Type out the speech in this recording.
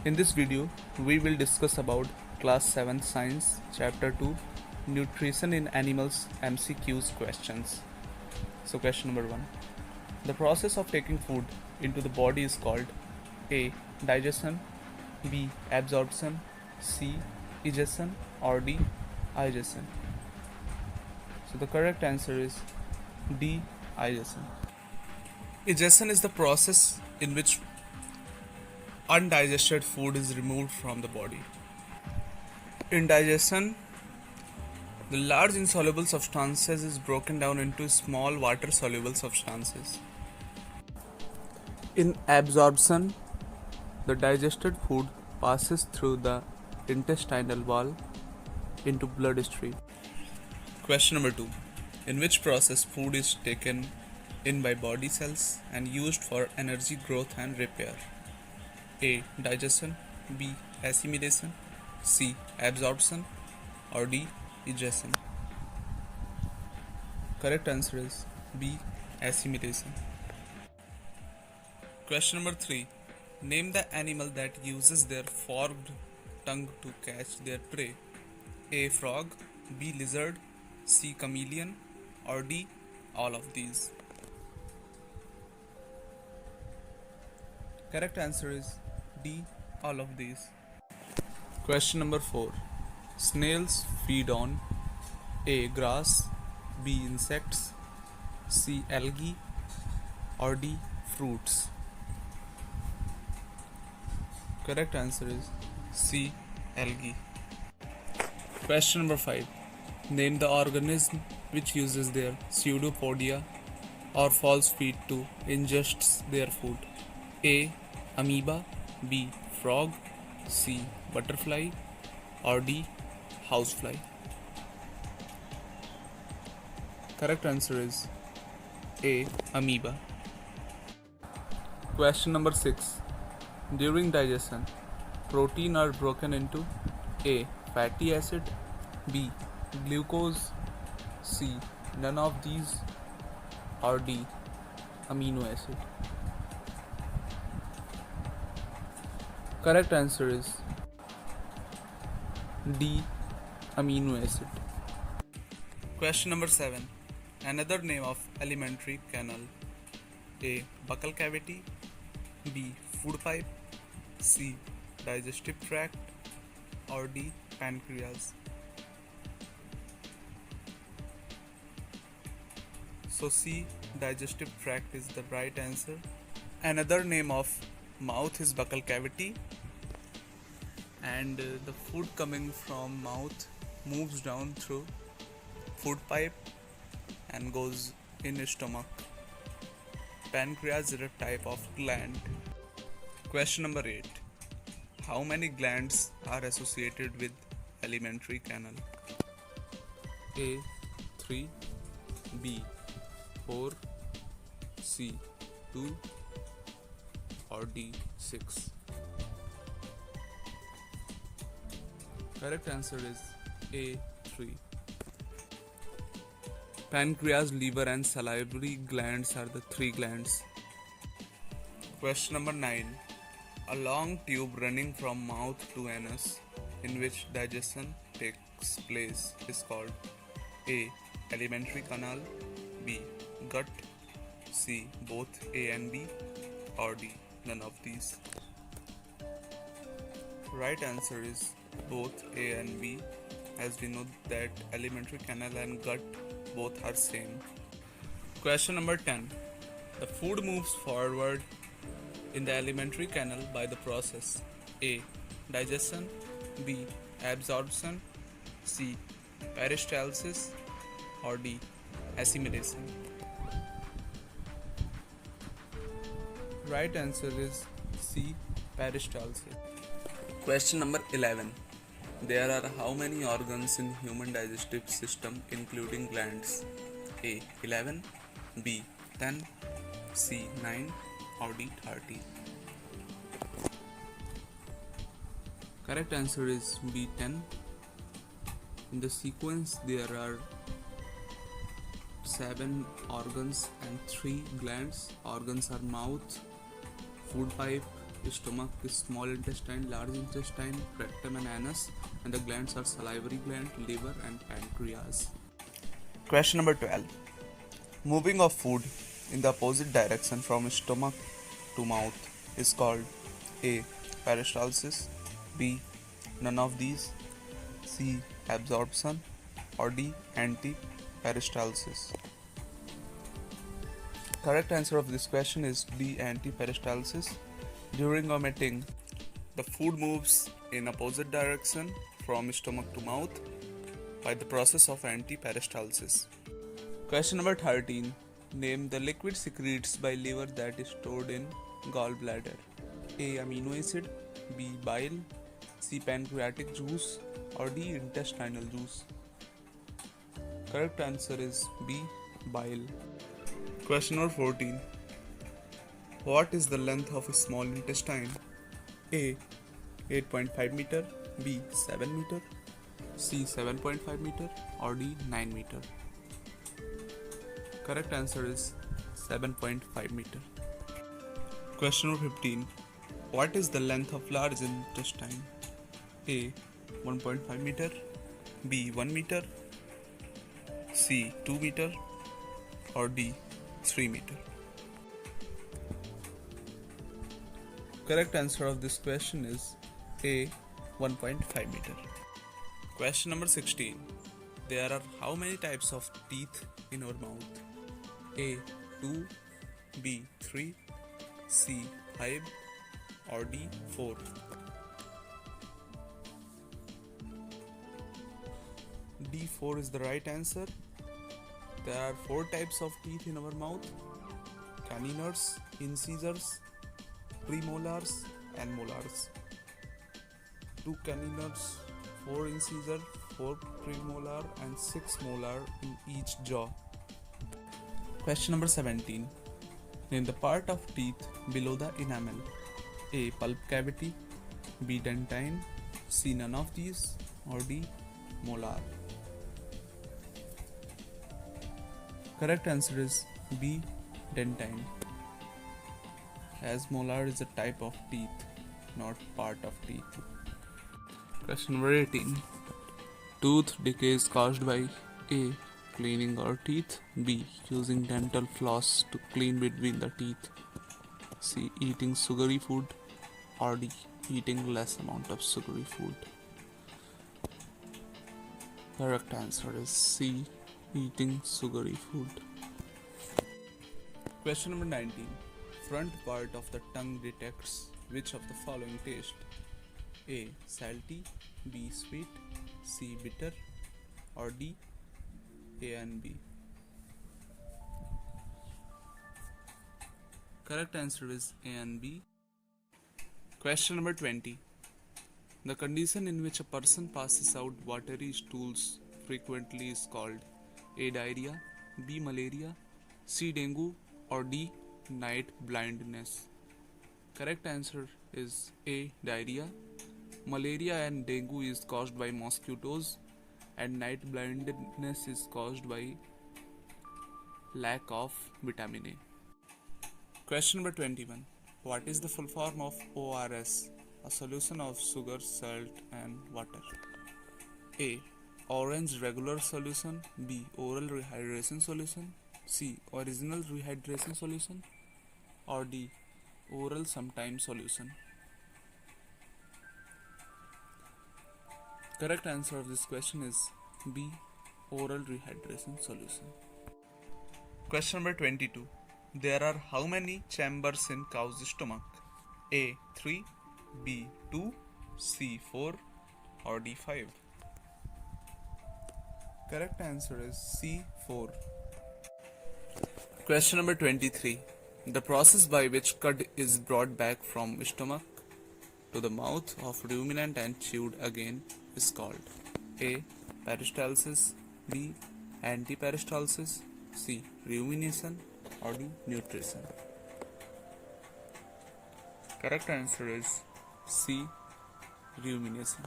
In this video, we will discuss about Class 7 Science Chapter 2 Nutrition in Animals MCQs questions. So question number 1. The process of taking food into the body is called A. Digestion, B. Absorption, C. Egestion, or D. Digestion. So the correct answer is D. Digestion. Egestion is the process in which undigested food is removed from the body. In digestion, the large insoluble substances is broken down into small water soluble substances. In absorption, the digested food passes through the intestinal wall into bloodstream. Question number 2. In which process food is taken in by body cells and used for energy growth and repair? A. Digestion, B. Assimilation, C. Absorption, or D. Egestion. Correct answer is B. Assimilation. Question number 3. Name the animal that uses their forked tongue to catch their prey. A. Frog, B. Lizard, C. Chameleon, or D. All of these. Correct answer is D. All of these. Question number 4. Snails feed on A. Grass, B. Insects, C. Algae, or D. Fruits. Correct answer is C. Algae. Question number 5. Name the organism which uses their pseudopodia or false feet to ingest their food. A. Amoeba, B. Frog, C. Butterfly, or D. Housefly. Correct answer is A. Amoeba. Question number 6. During digestion, protein are broken into A. Fatty acid, B. Glucose, C. None of these, or D. Amino acid. Correct answer is D. Amino acid. Question number 7. Another name of alimentary canal. A. Buccal cavity, B. Food pipe, C. Digestive tract, or D. Pancreas. So C. Digestive tract is the right answer. Another name of mouth is buccal cavity, and the food coming from mouth moves down through food pipe and goes in stomach. Pancreas is a type of gland. Question number 8. How many glands are associated with alimentary canal? A. 3, B. 4, C. 2, or D. 6. Correct answer is A. 3. Pancreas, liver, and salivary glands are the 3 glands. Question number 9. A long tube running from mouth to anus in which digestion takes place is called A. Alimentary canal, B. Gut, C. Both A and B, or D. None of these. Right answer is both A and B, as we know that alimentary canal and gut both are same. Question number 10. The food moves forward in the alimentary canal by the process A. Digestion, B. Absorption, C. Peristalsis, or D. Assimilation. Right answer is C. Peristalsis. Question number 11. There are how many organs in human digestive system including glands? A. 11, B. 10, C. 9, or D. 30. Correct answer is B. 10. In the sequence there are 7 organs and 3 glands. Organs are mouth, food pipe, stomach is small intestine, large intestine, rectum and anus, and the glands are salivary gland, liver and pancreas. Question number 12. Moving of food in the opposite direction from stomach to mouth is called A. Peristalsis, B. None of these, C. Absorption, or D. Anti-peristalsis. Correct answer of this question is D. Anti-peristalsis. During vomiting, the food moves in opposite direction from stomach to mouth by the process of anti-peristalsis. Question number 13. Name the liquid secreted by liver that is stored in gallbladder. A. Amino acid, B. Bile, C. Pancreatic juice, or D. Intestinal juice. Correct answer is B. Bile. Question number 14. What is the length of a small intestine? A. 8.5 meter, B. 7 meter, C. 7.5 meter, or D. 9 meter. Correct answer is 7.5 meter. Question number 15. What is the length of large intestine? A. 1.5 meter, B. 1 meter, C. 2 meter, or D. 3 meter. Correct answer of this question is A. 1.5 meter. Question number 16. There are how many types of teeth in our mouth? A. 2, B. 3, C. 5, or D. 4. D. 4 is the right answer. There are 4 types of teeth in our mouth: canines, incisors, premolars, and molars. 2 canines, 4 incisor, 4 premolar, and 6 molar in each jaw. Question number 17. Name the part of teeth below the enamel. A. Pulp cavity, B. dentine, C. none of these, or D. molar. Correct answer is B. dentine, as molar is a type of teeth, not part of teeth. Question number 18. Tooth decay is caused by A. cleaning our teeth, B. using dental floss to clean between the teeth, C. eating sugary food, or D. eating less amount of sugary food. Correct answer is C. eating sugary food. Question number 19. Front part of the tongue detects which of the following taste? A. salty, B. sweet, C. bitter, or D. A and B. Correct answer is A and B. Question number 20. The condition in which a person passes out watery stools frequently is called A. diarrhea, B. malaria, C. dengue, or D. night blindness. Correct answer is A. diarrhea. Malaria and dengue is caused by mosquitoes, and night blindness is caused by lack of vitamin A. Question number 21. What is the full form of ORS? A solution of sugar, salt, and water. A. Orange regular solution, B. oral rehydration solution, C. original rehydration solution, or D. oral sometime solution. Correct answer of this question is B. oral rehydration solution. Question number 22. There are how many chambers in cow's stomach? A. 3, B. 2, C. 4, or D. 5. Correct answer is C. 4. Question number 23. The process by which cud is brought back from stomach to the mouth of ruminant and chewed again is called A. peristalsis, B. antiperistalsis, C. rumination, or D. nutrition. Correct answer is C. rumination.